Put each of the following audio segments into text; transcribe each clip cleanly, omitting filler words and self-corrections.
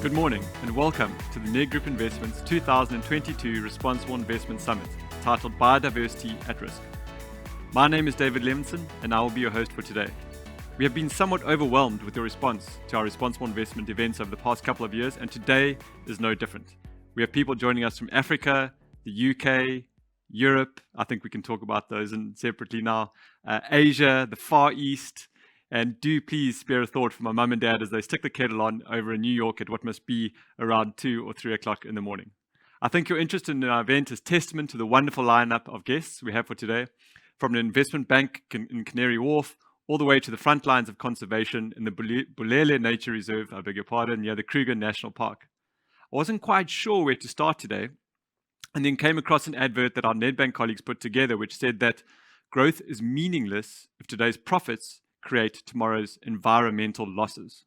Good morning and welcome to the Nedgroup Investments 2022 Responsible Investment Summit titled Biodiversity at Risk. My name is David Levinson and I will be your host for today. We have been somewhat overwhelmed with your response to our responsible investment events over the past couple of years, and today is no different. We have people joining us from Africa, the UK, Europe, I think we can talk about those separately now, Asia, the Far East, and do please spare a thought for my mum and dad as they stick the kettle on over in New York at what must be around 2 or 3 o'clock in the morning. I think your interest in our event is testament to the wonderful lineup of guests we have for today, from an investment bank in Canary Wharf all the way to the front lines of conservation in the Bulele Nature Reserve, near the Kruger National Park. I wasn't quite sure where to start today, and then came across an advert that our Nedbank colleagues put together which said that growth is meaningless if today's profits create tomorrow's environmental losses.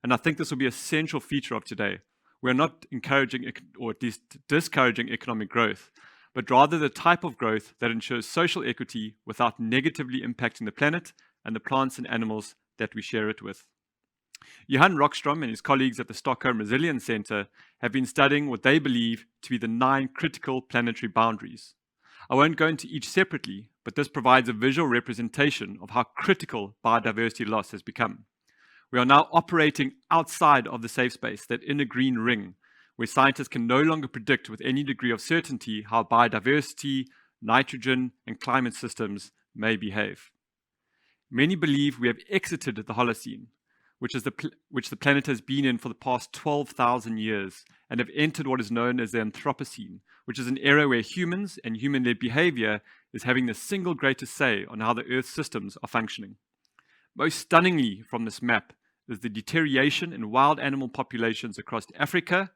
And I think this will be a central feature of today. We're not encouraging or at least discouraging economic growth, but rather the type of growth that ensures social equity without negatively impacting the planet and the plants and animals that we share it with. Johan Rockstrom and his colleagues at the Stockholm Resilience Centre have been studying what they believe to be the 9 critical planetary boundaries. I won't go into each separately, but this provides a visual representation of how critical biodiversity loss has become. We are now operating outside of the safe space, that inner green ring, where scientists can no longer predict with any degree of certainty how biodiversity, nitrogen, and climate systems may behave. Many believe we have exited the Holocene, which the planet has been in for the past 12,000 years, and have entered what is known as the Anthropocene, which is an era where humans and human-led behavior is having the single greatest say on how the Earth's systems are functioning. Most stunningly from this map is the deterioration in wild animal populations across Africa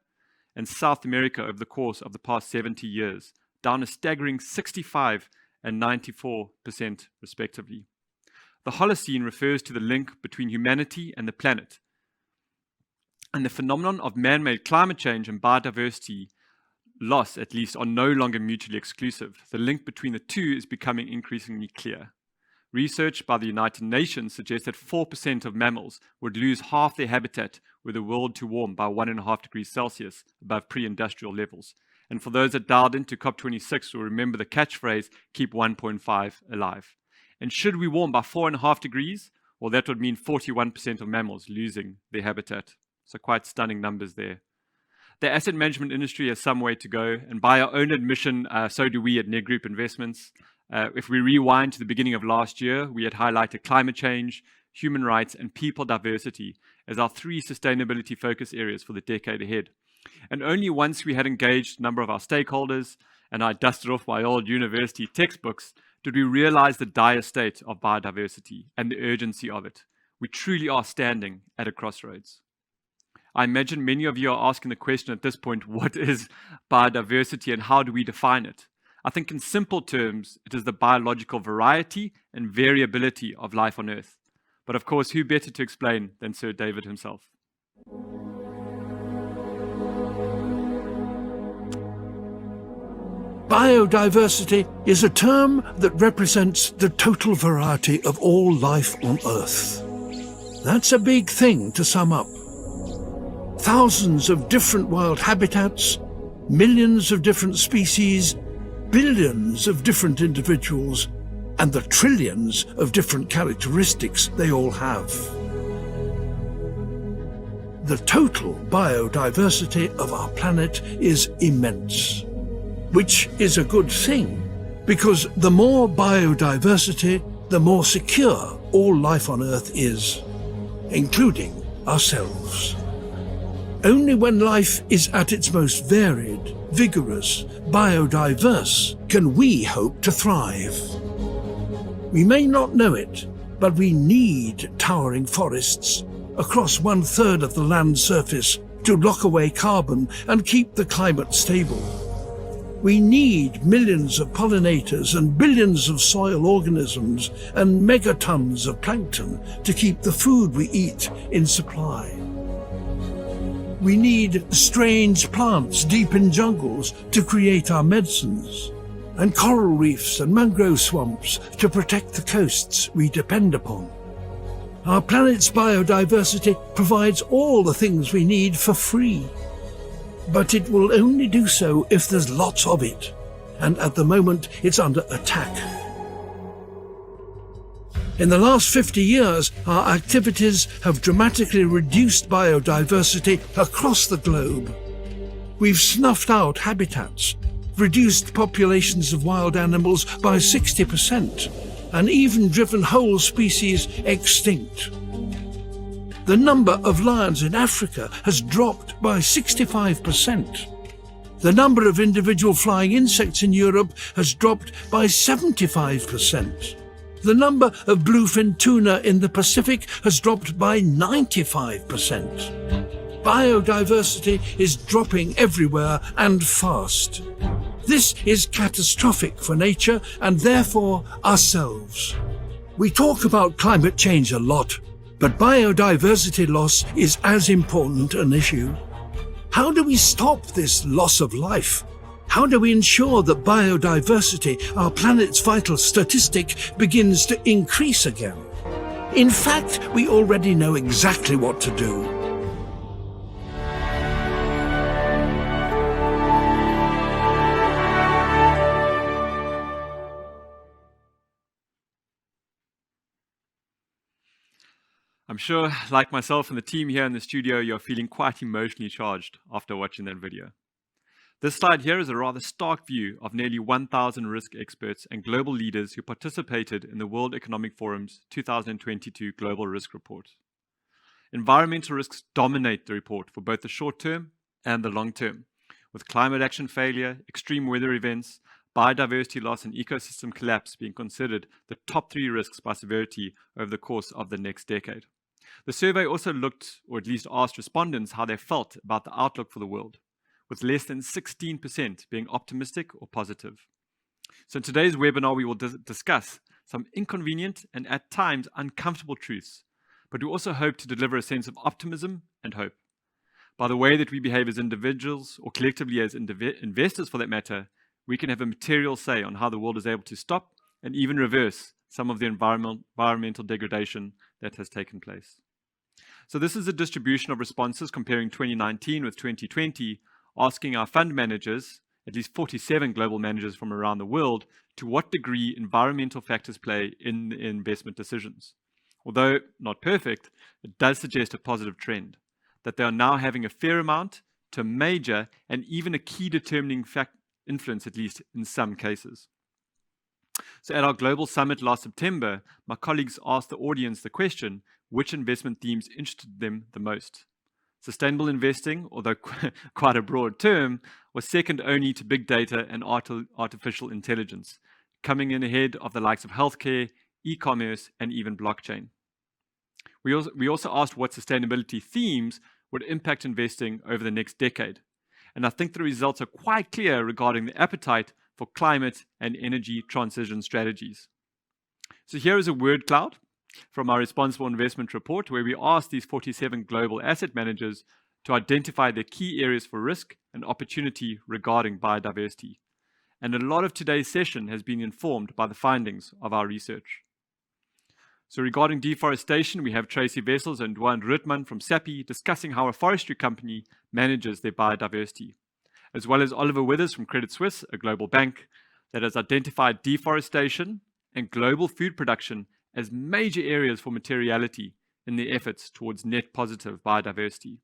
and South America over the course of the past 70 years, down a staggering 65 and 94% respectively. The Holocene refers to the link between humanity and the planet, and the phenomenon of man-made climate change and biodiversity loss, at least, are no longer mutually exclusive. The link between the two is becoming increasingly clear. Research by the United Nations suggests that 4% of mammals would lose half their habitat were the world to warm by 1.5 degrees Celsius above pre-industrial levels. And for those that dialed into COP26 will remember the catchphrase, keep 1.5 alive. And should we warm by 4.5 degrees, well, that would mean 41% of mammals losing their habitat. So quite stunning numbers there. The asset management industry has some way to go, and by our own admission, so do we at Nedgroup Investments. If we rewind to the beginning of last year, we had highlighted climate change, human rights, and people diversity as our 3 sustainability focus areas for the decade ahead. And only once we had engaged a number of our stakeholders, and I dusted off my old university textbooks, did we realize the dire state of biodiversity and the urgency of it. We truly are standing at a crossroads. I imagine many of you are asking the question at this point, what is biodiversity and how do we define it? I think in simple terms, it is the biological variety and variability of life on Earth. But of course, who better to explain than Sir David himself? Biodiversity is a term that represents the total variety of all life on Earth. That's a big thing to sum up. Thousands of different wild habitats, millions of different species, billions of different individuals, and the trillions of different characteristics they all have. The total biodiversity of our planet is immense, which is a good thing, because the more biodiversity, the more secure all life on Earth is, including ourselves. Only when life is at its most varied, vigorous, biodiverse, can we hope to thrive. We may not know it, but we need towering forests across 1/3 of the land surface to lock away carbon and keep the climate stable. We need millions of pollinators and billions of soil organisms and megatons of plankton to keep the food we eat in supply. We need strange plants deep in jungles to create our medicines, and coral reefs and mangrove swamps to protect the coasts we depend upon. Our planet's biodiversity provides all the things we need for free. But it will only do so if there's lots of it, and at the moment it's under attack. In the last 50 years, our activities have dramatically reduced biodiversity across the globe. We've snuffed out habitats, reduced populations of wild animals by 60%, and even driven whole species extinct. The number of lions in Africa has dropped by 65%. The number of individual flying insects in Europe has dropped by 75%. The number of bluefin tuna in the Pacific has dropped by 95%. Biodiversity is dropping everywhere and fast. This is catastrophic for nature and therefore ourselves. We talk about climate change a lot, but biodiversity loss is as important an issue. How do we stop this loss of life? How do we ensure that biodiversity, our planet's vital statistic, begins to increase again? In fact, we already know exactly what to do. I'm sure, like myself and the team here in the studio, you're feeling quite emotionally charged after watching that video. This slide here is a rather stark view of nearly 1,000 risk experts and global leaders who participated in the World Economic Forum's 2022 Global Risk Report. Environmental risks dominate the report for both the short term and the long term, with climate action failure, extreme weather events, biodiversity loss and ecosystem collapse being considered the top 3 risks by severity over the course of the next decade. The survey also looked, or at least asked respondents how they felt about the outlook for the world, with less than 16% being optimistic or positive. So in today's webinar, we will discuss some inconvenient and at times uncomfortable truths, but we also hope to deliver a sense of optimism and hope. By the way that we behave as individuals, or collectively as investors for that matter, we can have a material say on how the world is able to stop and even reverse some of the environmental degradation that has taken place. So this is a distribution of responses comparing 2019 with 2020, asking our fund managers, at least 47 global managers from around the world, to what degree environmental factors play in investment decisions. Although not perfect, it does suggest a positive trend, that they are now having a fair amount to major and even a key determining influence, at least in some cases. So at our global summit last September, my colleagues asked the audience the question, which investment themes interested them the most? Sustainable investing, although quite a broad term, was second only to big data and artificial intelligence, coming in ahead of the likes of healthcare, e-commerce, and even blockchain. We also asked what sustainability themes would impact investing over the next decade. And I think the results are quite clear regarding the appetite for climate and energy transition strategies. So here is a word cloud from our responsible investment report, where we asked these 47 global asset managers to identify their key areas for risk and opportunity regarding biodiversity. And a lot of today's session has been informed by the findings of our research. So regarding deforestation, we have Tracy Vessels and Dwan Rutman from SAPI discussing how a forestry company manages their biodiversity, as well as Oliver Withers from Credit Suisse, a global bank that has identified deforestation and global food production as major areas for materiality in their efforts towards net positive biodiversity.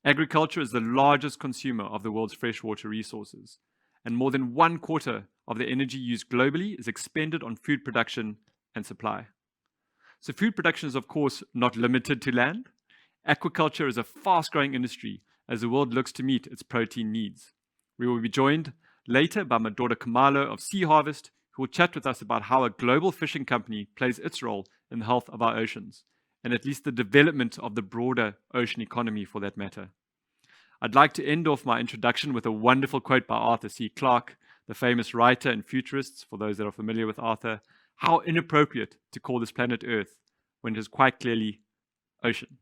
Agriculture is the largest consumer of the world's freshwater resources, and more than 1/4 of the energy used globally is expended on food production and supply. So food production is, of course, not limited to land. Aquaculture is a fast-growing industry as the world looks to meet its protein needs. We will be joined later by my daughter Kamalo of Sea Harvest, who will chat with us about how a global fishing company plays its role in the health of our oceans, and at least the development of the broader ocean economy for that matter. I'd like to end off my introduction with a wonderful quote by Arthur C. Clarke, the famous writer and futurist, for those that are familiar with Arthur. How inappropriate to call this planet Earth when it is quite clearly ocean.